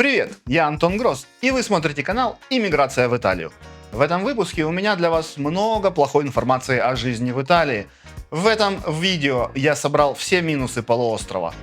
Привет, я Антон Гросс, и вы смотрите канал «Иммиграция в Италию». В этом выпуске у меня для вас много плохой информации о жизни в Италии. В этом видео я собрал все минусы полуострова.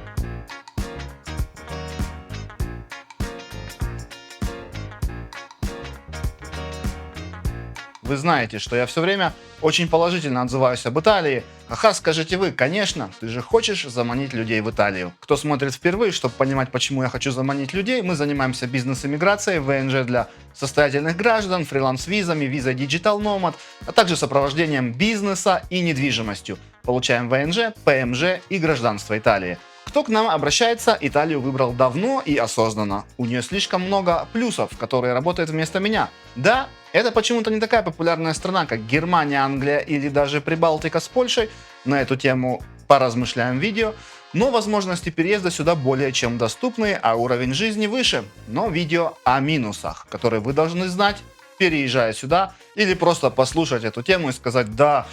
Вы знаете, что я все время очень положительно отзываюсь об Италии. Ага, скажете вы, конечно, ты же хочешь заманить людей в Италию. Кто смотрит впервые, чтобы понимать, почему я хочу заманить людей, мы занимаемся бизнес-иммиграцией, ВНЖ для состоятельных граждан, фриланс-визами, виза Digital Nomad, а также сопровождением бизнеса и недвижимостью. Получаем ВНЖ, ПМЖ и гражданство Италии. Кто к нам обращается, Италию выбрал давно и осознанно. У нее слишком много плюсов, которые работают вместо меня. Да, это почему-то не такая популярная страна, как Германия, Англия или даже Прибалтика с Польшей. На эту тему поразмышляем в видео. Но возможности переезда сюда более чем доступны, а уровень жизни выше. Но видео о минусах, которые вы должны знать, переезжая сюда, или просто послушать эту тему и сказать: да,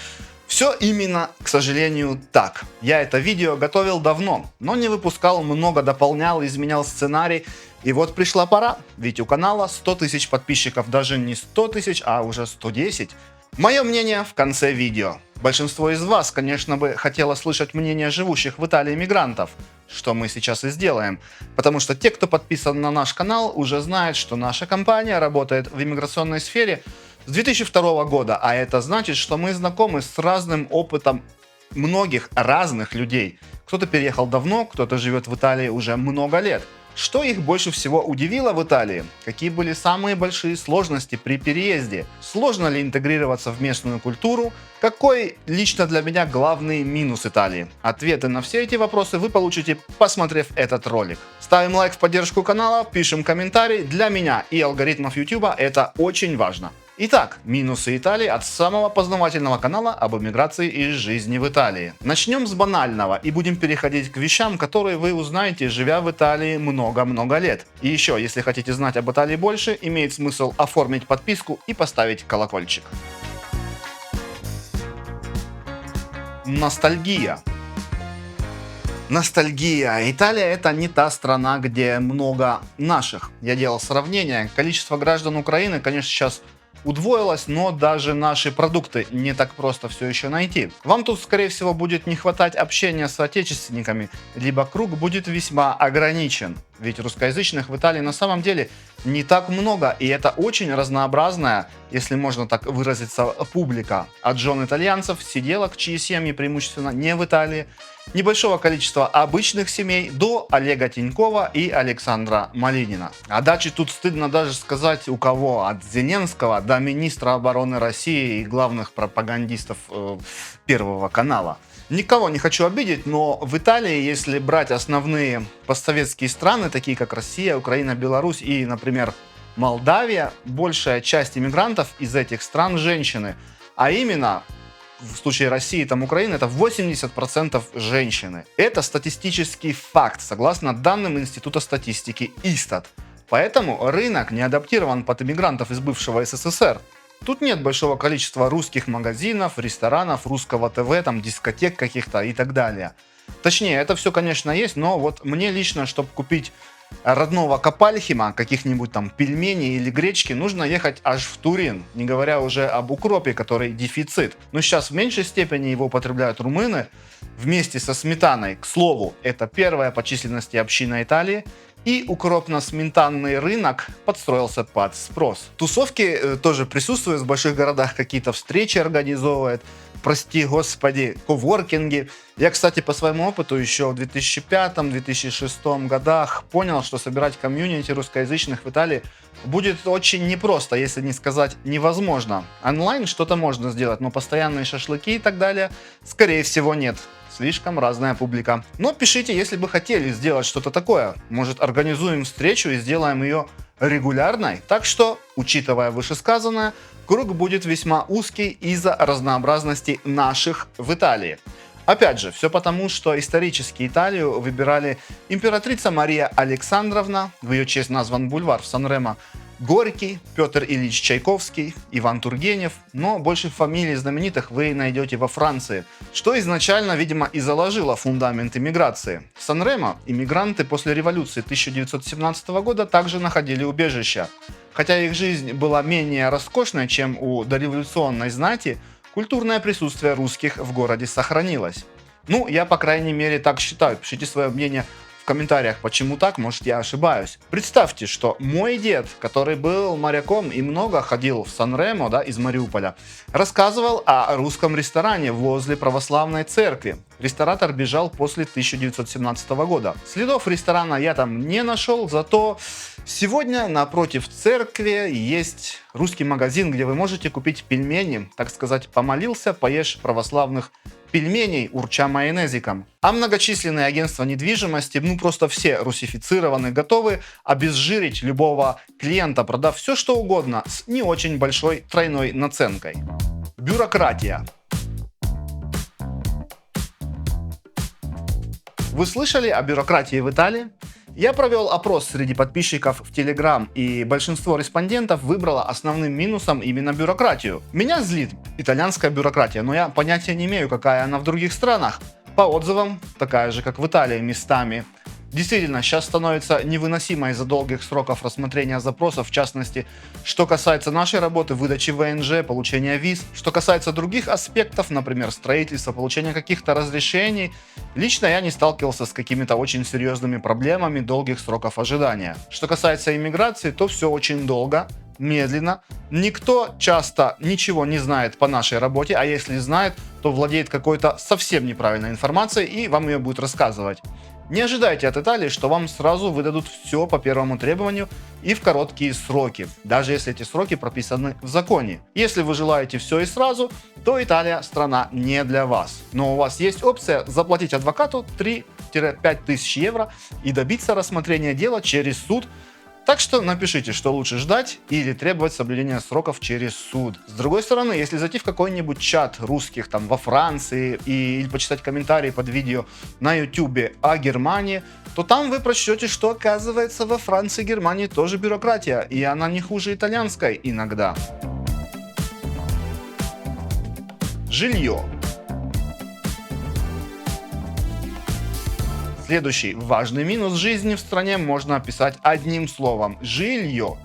все именно, к сожалению, так. Я это видео готовил давно, но не выпускал, много дополнял, изменял сценарий. И вот пришла пора, ведь у канала 100 тысяч подписчиков, даже не 100 тысяч, а уже 110. Мое мнение в конце видео. Большинство из вас, конечно, бы хотело слышать мнение живущих в Италии мигрантов, что мы сейчас и сделаем. Потому что те, кто подписан на наш канал, уже знают, что наша компания работает в иммиграционной сфере с 2002 года, а это значит, что мы знакомы с разным опытом многих разных людей. Кто-то переехал давно, кто-то живет в Италии уже много лет. Что их больше всего удивило в Италии? Какие были самые большие сложности при переезде? Сложно ли интегрироваться в местную культуру? Какой лично для меня главный минус Италии? Ответы на все эти вопросы вы получите, посмотрев этот ролик. Ставим лайк в поддержку канала, пишем комментарий. Для меня и алгоритмов YouTube это очень важно. Итак, минусы Италии от самого познавательного канала об эмиграции и жизни в Италии. Начнем с банального и будем переходить к вещам, которые вы узнаете, живя в Италии много-много лет. И еще, если хотите знать об Италии больше, имеет смысл оформить подписку и поставить колокольчик. Ностальгия. Ностальгия. Италия — это не та страна, где много наших. Я делал сравнение. Количество граждан Украины, конечно, сейчас удвоилось, но даже наши продукты не так просто все еще найти. Вам тут, скорее всего, будет не хватать общения с соотечественниками, либо круг будет весьма ограничен. Ведь русскоязычных в Италии на самом деле не так много, и это очень разнообразная, если можно так выразиться, публика. От жен итальянцев, сиделок, чьи семьи преимущественно не в Италии, небольшого количества обычных семей до Олега Тинькова и Александра Малинина. А дальше тут стыдно даже сказать у кого, от Зеленского до министра обороны России и главных пропагандистов Первого канала. Никого не хочу обидеть, но в Италии, если брать основные постсоветские страны, такие как Россия, Украина, Беларусь и, например, Молдавия, большая часть иммигрантов из этих стран женщины. А именно, в случае России и Украины, это 80% женщины. Это статистический факт, согласно данным Института статистики Истат. Поэтому рынок не адаптирован под иммигрантов из бывшего СССР. Тут нет большого количества русских магазинов, ресторанов, русского ТВ, там, дискотек каких-то и так далее. Точнее, это все, конечно, есть, но вот мне лично, чтобы купить родного Копальхима, каких-нибудь там пельменей или гречки, нужно ехать аж в Турин, не говоря уже об укропе, который дефицит. Но сейчас в меньшей степени его употребляют румыны вместе со сметаной. К слову, это первая по численности община Италии, и укропно-сметанный рынок подстроился под спрос. Тусовки тоже присутствуют в больших городах, какие-то встречи организовывают, прости господи, коворкинги. Я, кстати, по своему опыту еще в 2005-2006 годах понял, что собирать комьюнити русскоязычных в Италии будет очень непросто, если не сказать невозможно. Онлайн что-то можно сделать, но постоянные шашлыки и так далее, скорее всего, нет. Слишком разная публика. Но пишите, если бы хотели сделать что-то такое. Может, организуем встречу и сделаем ее регулярной. Так что, учитывая вышесказанное, круг будет весьма узкий из-за разнообразности наших в Италии. Опять же, все потому, что исторически Италию выбирали императрица Мария Александровна, в ее честь назван бульвар в Сан-Ремо, Горький, Петр Ильич Чайковский, Иван Тургенев, но больше фамилий знаменитых вы найдете во Франции, что изначально, видимо, и заложило фундамент иммиграции. В Сан-Ремо иммигранты после революции 1917 года также находили убежище. Хотя их жизнь была менее роскошной, чем у дореволюционной знати, культурное присутствие русских в городе сохранилось. Ну, я, по крайней мере, так считаю. Пишите свое мнение в комментариях, почему так, может, я ошибаюсь. Представьте, что мой дед, который был моряком и много ходил в Сан-Ремо, да, из Мариуполя, рассказывал о русском ресторане возле православной церкви. Ресторатор бежал после 1917 года. Следов ресторана я там не нашел, зато сегодня напротив церкви есть русский магазин, где вы можете купить пельмени, так сказать, помолился, поешь православных пельменей, урча майонезиком. А многочисленные агентства недвижимости, ну просто все русифицированы, готовы обезжирить любого клиента, продав все что угодно с не очень большой тройной наценкой. Бюрократия. Вы слышали о бюрократии в Италии? Я провел опрос среди подписчиков в Telegram, и большинство респондентов выбрало основным минусом именно бюрократию. Меня злит итальянская бюрократия, но я понятия не имею, какая она в других странах. По отзывам, такая же, как в Италии местами. Действительно, сейчас становится невыносимо из-за долгих сроков рассмотрения запросов, в частности, что касается нашей работы, выдачи ВНЖ, получения виз, что касается других аспектов, например, строительства, получения каких-то разрешений. Лично я не сталкивался с какими-то очень серьезными проблемами долгих сроков ожидания. Что касается иммиграции, то все очень долго, медленно. Никто часто ничего не знает по нашей работе, а если знает, то владеет какой-то совсем неправильной информацией и вам ее будет рассказывать. Не ожидайте от Италии, что вам сразу выдадут все по первому требованию и в короткие сроки, даже если эти сроки прописаны в законе. Если вы желаете все и сразу, то Италия страна не для вас. Но у вас есть опция заплатить адвокату 3-5 тысяч евро и добиться рассмотрения дела через суд. Так что напишите, что лучше ждать или требовать соблюдения сроков через суд. С другой стороны, если зайти в какой-нибудь чат русских там во Франции или почитать комментарии под видео на YouTube о Германии, то там вы прочтете, что оказывается во Франции и Германии тоже бюрократия, и она не хуже итальянской иногда. Жилье. Следующий важный минус жизни в стране можно описать одним словом – жилье.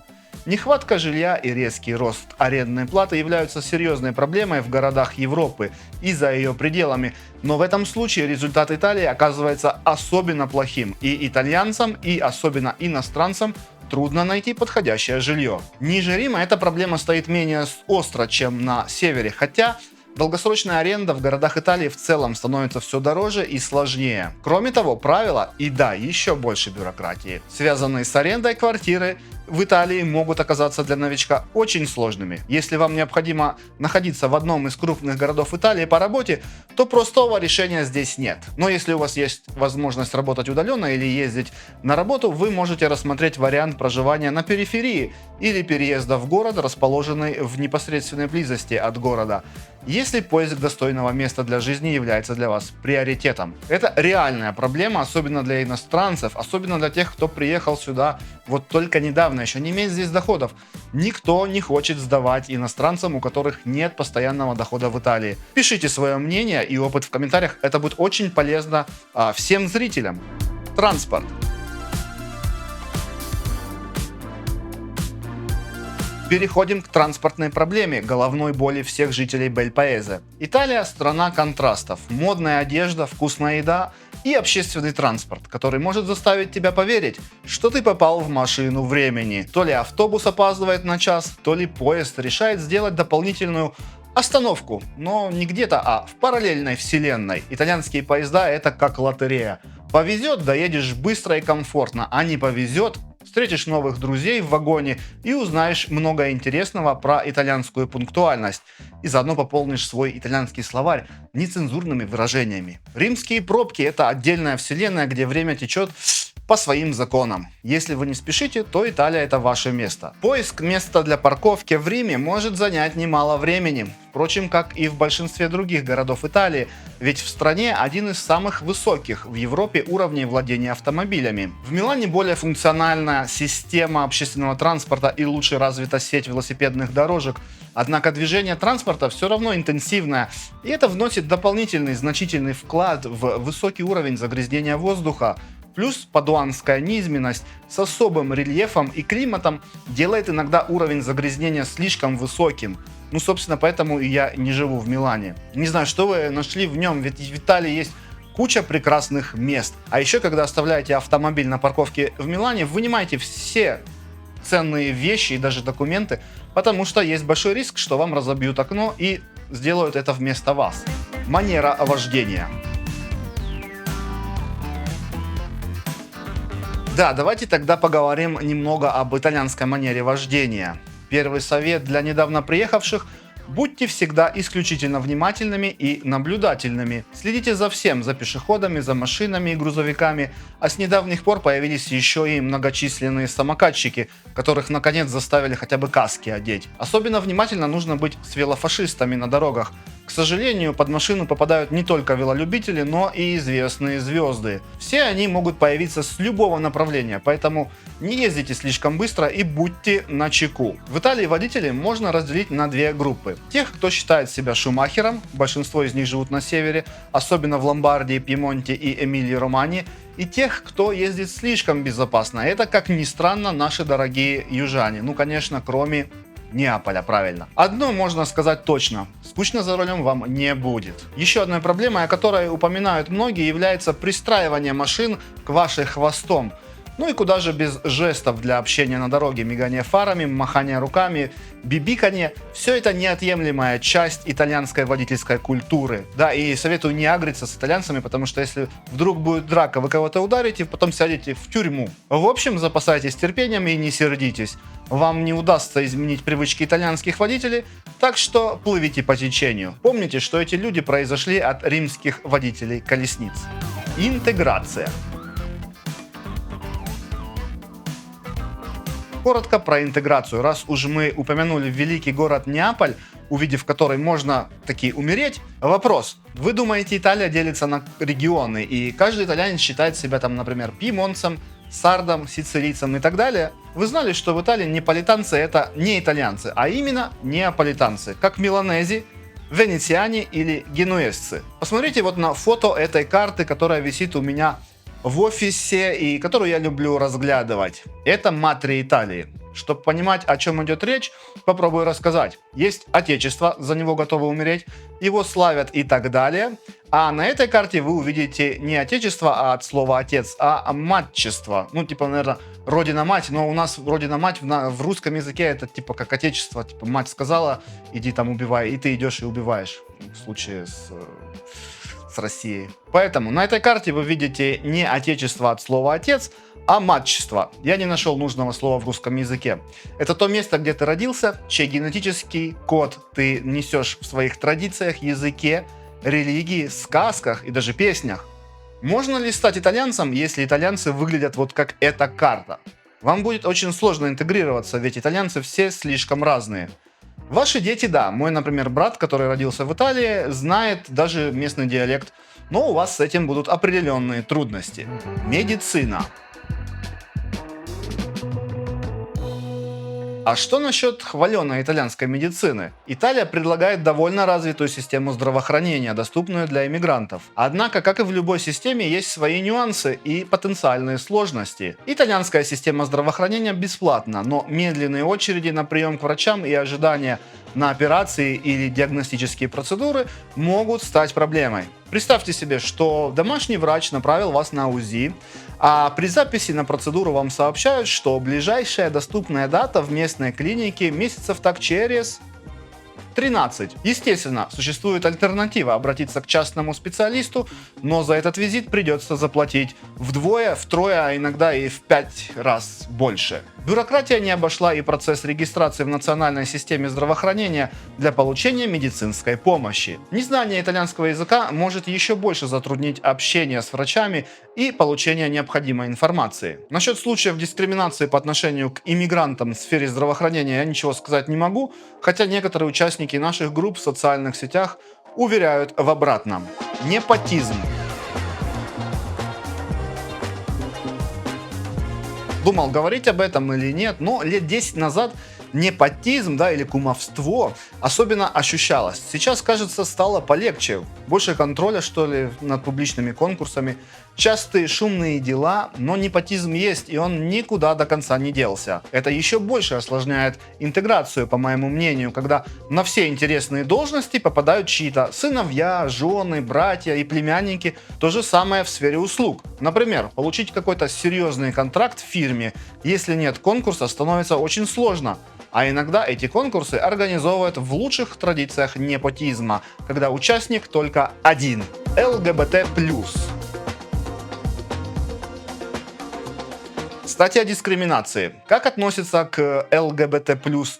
Нехватка жилья и резкий рост арендной платы являются серьезной проблемой в городах Европы и за ее пределами, но в этом случае результат Италии оказывается особенно плохим, и итальянцам, и особенно иностранцам трудно найти подходящее жилье. Ниже Рима эта проблема стоит менее остро, чем на севере, хотя долгосрочная аренда в городах Италии в целом становится все дороже и сложнее. Кроме того, правила и да, еще больше бюрократии, связанные с арендой квартиры, в Италии могут оказаться для новичка очень сложными. Если вам необходимо находиться в одном из крупных городов Италии по работе, то простого решения здесь нет. Но если у вас есть возможность работать удаленно или ездить на работу, вы можете рассмотреть вариант проживания на периферии или переезда в город, расположенный в непосредственной близости от города, если поиск достойного места для жизни является для вас приоритетом. Это реальная проблема, особенно для иностранцев, особенно для тех, кто приехал сюда вот только недавно, еще не имеет здесь доходов. Никто не хочет сдавать иностранцам, у которых нет постоянного дохода в Италии. Пишите свое мнение и опыт в комментариях, это будет очень полезно всем зрителям. Транспорт. Переходим к транспортной проблеме, головной боли всех жителей Бельпаэзе. Италия – страна контрастов. Модная одежда, вкусная еда и общественный транспорт, который может заставить тебя поверить, что ты попал в машину времени. То ли автобус опаздывает на час, то ли поезд решает сделать дополнительную остановку, но не где-то, а в параллельной вселенной. Итальянские поезда – это как лотерея. Повезет – доедешь быстро и комфортно, а не повезет – встретишь новых друзей в вагоне и узнаешь много интересного про итальянскую пунктуальность. И заодно пополнишь свой итальянский словарь нецензурными выражениями. Римские пробки – это отдельная вселенная, где время течет по своим законам. Если вы не спешите, то Италия – это ваше место. Поиск места для парковки в Риме может занять немало времени. впрочем, как и в большинстве других городов Италии, ведь в стране один из самых высоких в Европе уровней владения автомобилями. В Милане более функциональная система общественного транспорта и лучше развита сеть велосипедных дорожек, однако движение транспорта все равно интенсивное, и это вносит дополнительный значительный вклад в высокий уровень загрязнения воздуха. Плюс падуанская низменность с особым рельефом и климатом делает иногда уровень загрязнения слишком высоким. Ну, собственно, поэтому и я не живу в Милане. Не знаю, что вы нашли в нем, ведь в Италии есть куча прекрасных мест. А еще, когда оставляете автомобиль на парковке в Милане, вынимайте все ценные вещи и даже документы, потому что есть большой риск, что вам разобьют окно и сделают это вместо вас. Манера вождения. Да, давайте тогда поговорим немного об итальянской манере вождения. Первый совет для недавно приехавших: будьте всегда исключительно внимательными и наблюдательными. Следите за всем, за пешеходами, за машинами и грузовиками. А с недавних пор появились еще и многочисленные самокатчики, которых наконец заставили хотя бы каски одеть. Особенно внимательно нужно быть с велофашистами на дорогах. К сожалению, под машину попадают не только велолюбители, но и известные звезды. Все они могут появиться с любого направления, поэтому не ездите слишком быстро и будьте начеку. В Италии водителей можно разделить на две группы. Тех, кто считает себя Шумахером, большинство из них живут на севере, особенно в Ломбардии, Пьемонте и Эмилии-Романьи, и тех, кто ездит слишком безопасно. Это, как ни странно, наши дорогие южане. Ну, конечно, кроме Неаполя, правильно. Одно можно сказать точно: скучно за рулем вам не будет. Еще одной проблемой, о которой упоминают многие, является пристраивание машин к вашим хвостом. Ну и куда же без жестов для общения на дороге: мигание фарами, махание руками, бибиканье. Все это неотъемлемая часть итальянской водительской культуры. Да, и советую не агриться с итальянцами, потому что если вдруг будет драка, вы кого-то ударите, потом сядете в тюрьму. В общем, запасайтесь терпением и не сердитесь. Вам не удастся изменить привычки итальянских водителей, так что плывите по течению. Помните, что эти люди произошли от римских водителей колесниц. Интеграция. Коротко про интеграцию. Раз уж мы упомянули великий город Неаполь, увидев который можно таки умереть, вопрос: вы думаете, Италия делится на регионы, и каждый итальянец считает себя там, например, пьемонтцем, сардом, сицилийцем и так далее? Вы знали, что в Италии неаполитанцы — это не итальянцы, а именно неаполитанцы, как миланези, венециане или генуэзцы? Посмотрите вот на фото этой карты, которая висит у меня в офисе и которую я люблю разглядывать. Это Матри Италии. Чтобы понимать, о чем идет речь, попробую рассказать. Есть отечество, за него готовы умереть, его славят и так далее. А на этой карте вы увидите не отечество, а от слова отец, а матчество. Ну, типа, наверное, родина-мать. Но у нас родина-мать в русском языке это типа как отечество. Типа, мать сказала, иди там убивай, и ты идешь и убиваешь. В случае с Россией. Поэтому на этой карте вы видите не отечество от слова отец, а матчество. Я не нашел нужного слова в русском языке. Это то место, где ты родился, чей генетический код ты несешь в своих традициях, языке, религии, сказках и даже песнях. Можно ли стать итальянцем, если итальянцы выглядят вот как эта карта? Вам будет очень сложно интегрироваться, ведь итальянцы все слишком разные. Ваши дети, да. Мой, например, брат, который родился в Италии, знает даже местный диалект, но у вас с этим будут определенные трудности. Медицина. А что насчет хваленой итальянской медицины? Италия предлагает довольно развитую систему здравоохранения, доступную для иммигрантов. Однако, как и в любой системе, есть свои нюансы и потенциальные сложности. Итальянская система здравоохранения бесплатна, но медленные очереди на прием к врачам и ожидания на операции или диагностические процедуры могут стать проблемой. Представьте себе, что домашний врач направил вас на УЗИ, а при записи на процедуру вам сообщают, что ближайшая доступная дата в местной клинике месяцев так через 13. Естественно, существует альтернатива — обратиться к частному специалисту, но за этот визит придется заплатить вдвое, втрое, а иногда и в 5 раз больше. Бюрократия не обошла и процесс регистрации в национальной системе здравоохранения для получения медицинской помощи. Незнание итальянского языка может еще больше затруднить общение с врачами и получение необходимой информации. Насчет случаев дискриминации по отношению к иммигрантам в сфере здравоохранения я ничего сказать не могу, хотя некоторые участники участники наших групп в социальных сетях уверяют в обратном. Непотизм. Думал, говорить об этом или нет, но лет 10 назад непотизм, да, или кумовство особенно ощущалось. Сейчас, кажется, стало полегче. Больше контроля, что ли, над публичными конкурсами. Частые шумные дела, но непотизм есть, и он никуда до конца не делся. Это еще больше осложняет интеграцию, по моему мнению, когда на все интересные должности попадают чьи-то сыновья, жены, братья и племянники. То же самое в сфере услуг. Например, получить какой-то серьезный контракт в фирме, если нет конкурса, становится очень сложно. А иногда эти конкурсы организовывают в лучших традициях непотизма, когда участник только один. ЛГБТ+. Кстати, о дискриминации. Как относится к ЛГБТ+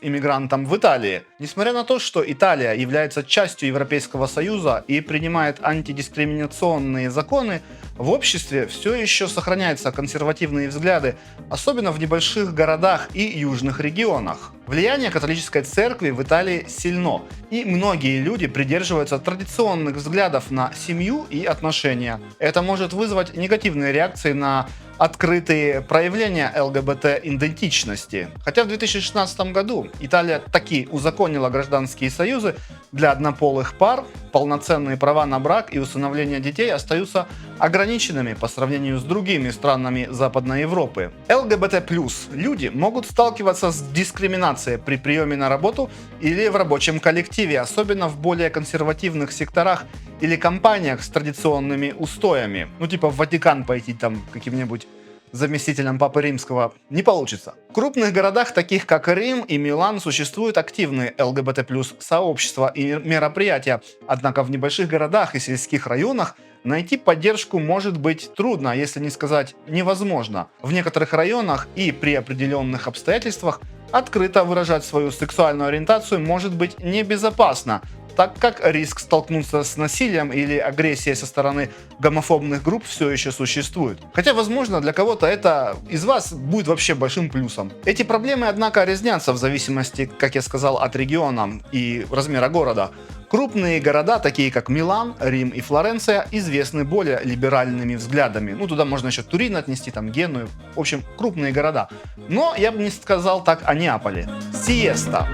иммигрантам в Италии? Несмотря на то, что Италия является частью Европейского Союза и принимает антидискриминационные законы, в обществе все еще сохраняются консервативные взгляды, особенно в небольших городах и южных регионах. Влияние католической церкви в Италии сильно, и многие люди придерживаются традиционных взглядов на семью и отношения. Это может вызвать негативные реакции на открытые проявления ЛГБТ-идентичности. Хотя в 2016 году Италия таки узаконила гражданские союзы для однополых пар, полноценные права на брак и усыновление детей остаются ограниченными по сравнению с другими странами Западной Европы. ЛГБТ+ люди могут сталкиваться с дискриминацией при приеме на работу или в рабочем коллективе, особенно в более консервативных секторах или компаниях с традиционными устоями. Ну типа в Ватикан пойти там каким-нибудь заместителем Папы Римского не получится. В крупных городах, таких как Рим и Милан, существуют активные ЛГБТ+ сообщества и мероприятия. Однако в небольших городах и сельских районах найти поддержку может быть трудно, если не сказать невозможно. В некоторых районах и при определенных обстоятельствах открыто выражать свою сексуальную ориентацию может быть небезопасно, так как риск столкнуться с насилием или агрессией со стороны гомофобных групп все еще существует. Хотя, возможно, для кого-то это из вас будет вообще большим плюсом. Эти проблемы, однако, разнятся в зависимости, как я сказал, от региона и размера города. Крупные города, такие как Милан, Рим и Флоренция, известны более либеральными взглядами. Ну, туда можно еще Турин отнести, там Геную. В общем, крупные города. Но я бы не сказал так о Неаполе. Сиеста.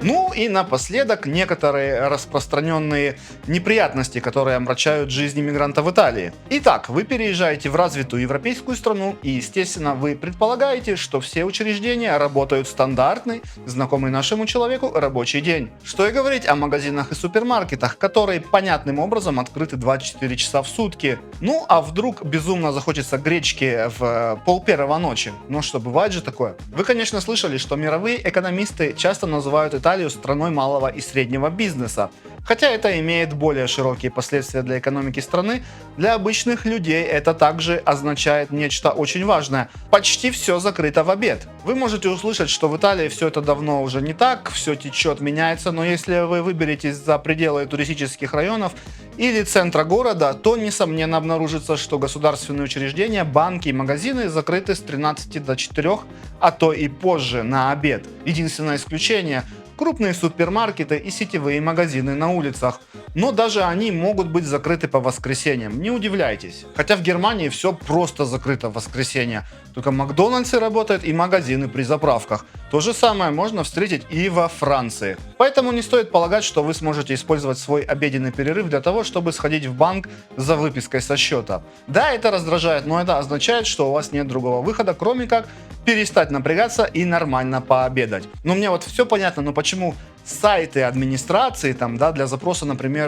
Ну и напоследок некоторые распространенные неприятности, которые омрачают жизнь иммигранта в Италии. Итак, вы переезжаете в развитую европейскую страну и, естественно, вы предполагаете, что все учреждения работают стандартный, знакомый нашему человеку рабочий день. Что и говорить о магазинах и супермаркетах, которые понятным образом открыты 24 часа в сутки. Ну а вдруг безумно захочется гречки в 1:30 ночи? Ну что, бывает же такое? Вы, конечно, слышали, что мировые экономисты часто называют Италию страной малого и среднего бизнеса. Хотя это имеет более широкие последствия для экономики страны, для обычных людей это также означает нечто очень важное. Почти все закрыто в обед. Вы можете услышать, что в Италии все это давно уже не так, все течет, меняется, но если вы выберетесь за пределы туристических районов или центра города, то несомненно обнаружится, что государственные учреждения, банки и магазины закрыты с 13 до 4, а то и позже на обед. Единственное исключение – крупные супермаркеты и сетевые магазины на улицах. Но даже они могут быть закрыты по воскресеньям, не удивляйтесь. Хотя в Германии все просто закрыто в воскресенье. Только Макдональдсы работают и магазины при заправках. То же самое можно встретить и во Франции. Поэтому не стоит полагать, что вы сможете использовать свой обеденный перерыв для того, чтобы сходить в банк за выпиской со счета. Да, это раздражает, но это означает, что у вас нет другого выхода, кроме как перестать напрягаться и нормально пообедать. Но мне вот все понятно, но почему сайты администрации там, да, для запроса, например,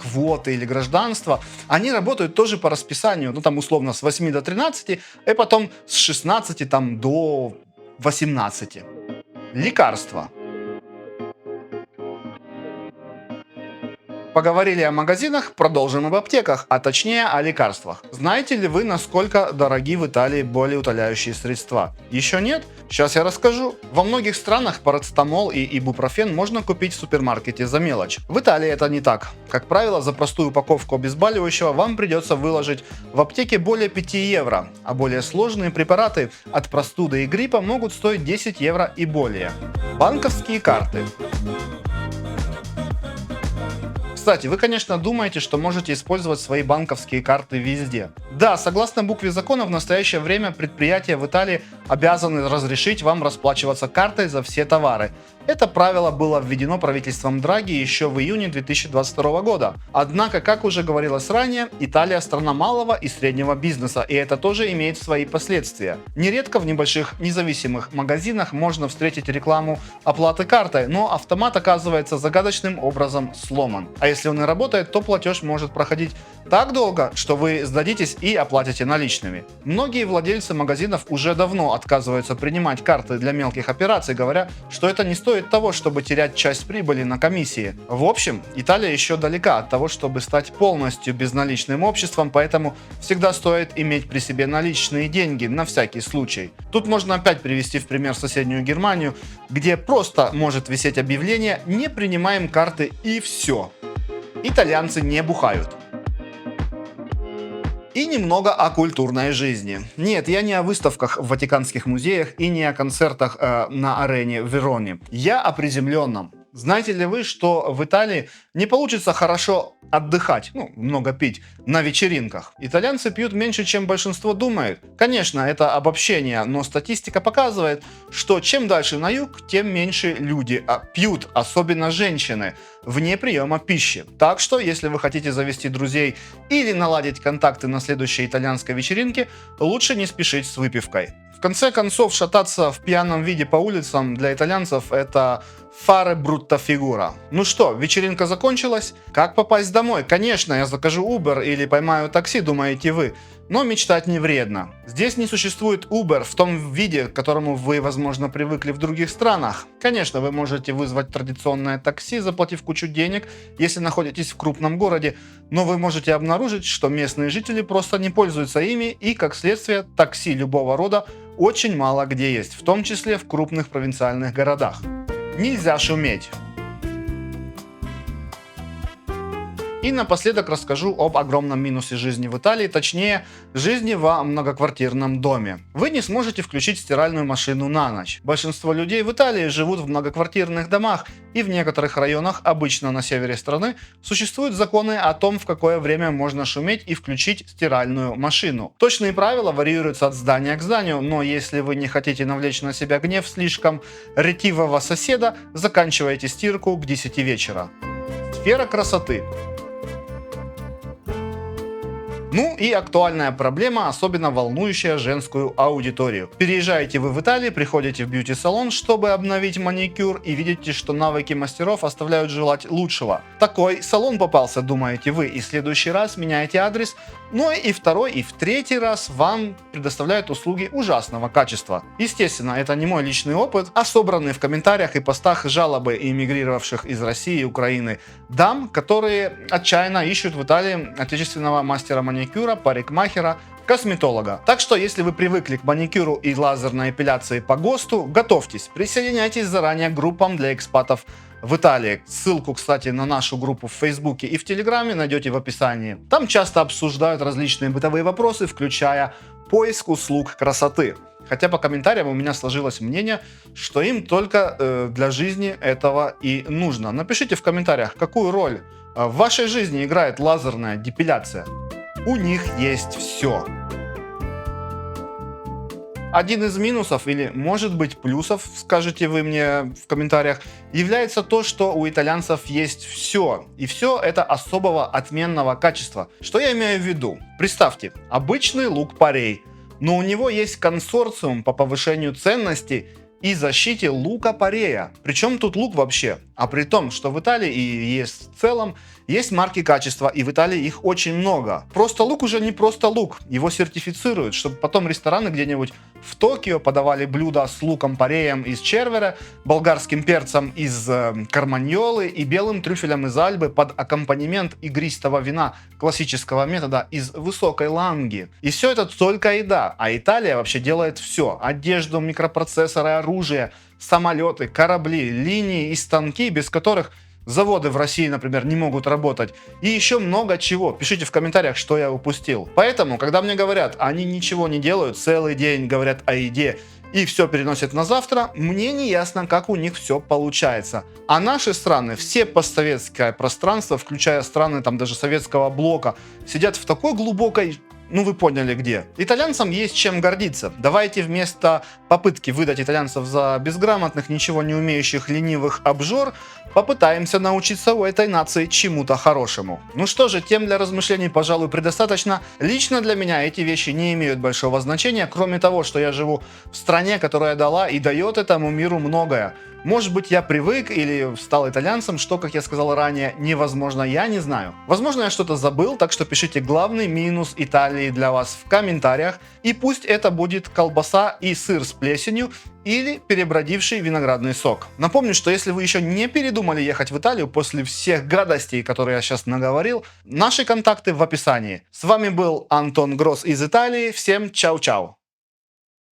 квоты или гражданства, они работают тоже по расписанию, ну там условно с 8 до 13, и потом с 16 там, до 18. Лекарства. Поговорили о магазинах, продолжим об аптеках, а точнее о лекарствах. Знаете ли вы, насколько дороги в Италии болеутоляющие средства? Еще нет? Сейчас я расскажу. Во многих странах парацетамол и ибупрофен можно купить в супермаркете за мелочь. В Италии это не так. Как правило, за простую упаковку обезболивающего вам придется выложить в аптеке более 5 евро, а более сложные препараты от простуды и гриппа могут стоить 10 евро и более. Банковские карты. Кстати, вы, конечно, думаете, что можете использовать свои банковские карты везде. Да, согласно букве закона, в настоящее время предприятия в Италии обязаны разрешить вам расплачиваться картой за все товары. Это правило было введено правительством Драги еще в июне 2022 года. Однако, как уже говорилось ранее, Италия страна малого и среднего бизнеса, и это тоже имеет свои последствия. Нередко в небольших независимых магазинах можно встретить рекламу оплаты картой, но автомат оказывается загадочным образом сломан. А если он и работает, то платеж может проходить так долго, что вы сдадитесь и оплатите наличными. Многие владельцы магазинов уже давно отказываются принимать карты для мелких операций, говоря, что это не стоит того, чтобы терять часть прибыли на комиссии. В общем, Италия еще далека от того, чтобы стать полностью безналичным обществом, поэтому всегда стоит иметь при себе наличные деньги на всякий случай. Тут можно опять привести в пример соседнюю Германию, где просто может висеть объявление «Не принимаем карты» и все. Итальянцы не бухают. И немного о культурной жизни. Нет, я не о выставках в Ватиканских музеях и не о концертах на арене в Вероне. Я о приземленном. Знаете ли вы, что в Италии не получится хорошо отдыхать, много пить, на вечеринках? Итальянцы пьют меньше, чем большинство думает. Конечно, это обобщение, но статистика показывает, что чем дальше на юг, тем меньше люди пьют, особенно женщины, вне приема пищи. Так что, если вы хотите завести друзей или наладить контакты на следующей итальянской вечеринке, лучше не спешить с выпивкой. В конце концов, шататься в пьяном виде по улицам для итальянцев это fare brutta figura. Ну что, вечеринка закончилась? Как попасть домой? Конечно, я закажу Uber или поймаю такси, думаете вы. Но мечтать не вредно. Здесь не существует Uber в том виде, к которому вы, возможно, привыкли в других странах. Конечно, вы можете вызвать традиционное такси, заплатив кучу денег, если находитесь в крупном городе, но вы можете обнаружить, что местные жители просто не пользуются ими, и, как следствие, такси любого рода очень мало где есть, в том числе в крупных провинциальных городах. Нельзя шуметь. И напоследок расскажу об огромном минусе жизни в Италии, точнее, жизни во многоквартирном доме. Вы не сможете включить стиральную машину на ночь. Большинство людей в Италии живут в многоквартирных домах, и в некоторых районах, обычно на севере страны, существуют законы о том, в какое время можно шуметь и включить стиральную машину. Точные правила варьируются от здания к зданию, но если вы не хотите навлечь на себя гнев слишком ретивого соседа, заканчивайте стирку к 10 вечера. Сфера красоты. Ну и актуальная проблема, особенно волнующая женскую аудиторию. Переезжаете вы в Италию, приходите в бьюти-салон, чтобы обновить маникюр, и видите, что навыки мастеров оставляют желать лучшего. Такой салон попался, думаете вы, и в следующий раз меняете адрес, но и второй, и в третий раз вам предоставляют услуги ужасного качества. Естественно, это не мой личный опыт, а собранные в комментариях и постах жалобы эмигрировавших из России и Украины дам, которые отчаянно ищут в Италии отечественного мастера маникюра, парикмахера, косметолога. Так что, если вы привыкли к маникюру и лазерной эпиляции по ГОСТу, готовьтесь, присоединяйтесь заранее к группам для экспатов в Италии. Ссылку, кстати, на нашу группу в Фейсбуке и в Телеграме найдете в описании. Там часто обсуждают различные бытовые вопросы, включая поиск услуг красоты. Хотя по комментариям у меня сложилось мнение, что им только для жизни этого и нужно. Напишите в комментариях, какую роль в вашей жизни играет лазерная депиляция. У них есть все. Один из минусов, или может быть плюсов, скажете вы мне в комментариях, является то, что у итальянцев есть все. И все это особого отменного качества. Что я имею в виду? Представьте, обычный лук-порей, но у него есть консорциум по повышению ценности и защите лука-порея. Причем тут лук вообще? А при том, что в Италии и есть в целом, есть марки качества, и в Италии их очень много. Просто лук уже не просто лук, его сертифицируют, чтобы потом рестораны где-нибудь в Токио подавали блюда с луком-пореем из червера, болгарским перцем из карманьолы и белым трюфелем из Альбы под аккомпанемент игристого вина классического метода из высокой ланги. И все это только еда, а Италия вообще делает все: одежду, микропроцессоры, оружие, самолеты, корабли, линии и станки, без которых заводы в России, например, не могут работать. И еще много чего. Пишите в комментариях, что я упустил. Поэтому, когда мне говорят, они ничего не делают, целый день говорят о еде и все переносят на завтра, мне не ясно, как у них все получается. А наши страны, все постсоветское пространство, включая страны там даже советского блока, сидят в такой глубокой, ну вы поняли где. Итальянцам есть чем гордиться. Давайте вместо попытки выдать итальянцев за безграмотных, ничего не умеющих, ленивых обжор, попытаемся научиться у этой нации чему-то хорошему. Ну что же, тем для размышлений, пожалуй, предостаточно. Лично для меня эти вещи не имеют большого значения, кроме того, что я живу в стране, которая дала и дает этому миру многое. Может быть, я привык или стал итальянцем, что, как я сказал ранее, невозможно, я не знаю. Возможно, я что-то забыл, так что пишите главный минус Италии для вас в комментариях. И пусть это будет колбаса и сыр с плесенью или перебродивший виноградный сок. Напомню, что если вы еще не передумали ехать в Италию после всех гадостей, которые я сейчас наговорил, наши контакты в описании. С вами был Антон Гросс из Италии. Всем чау-чау!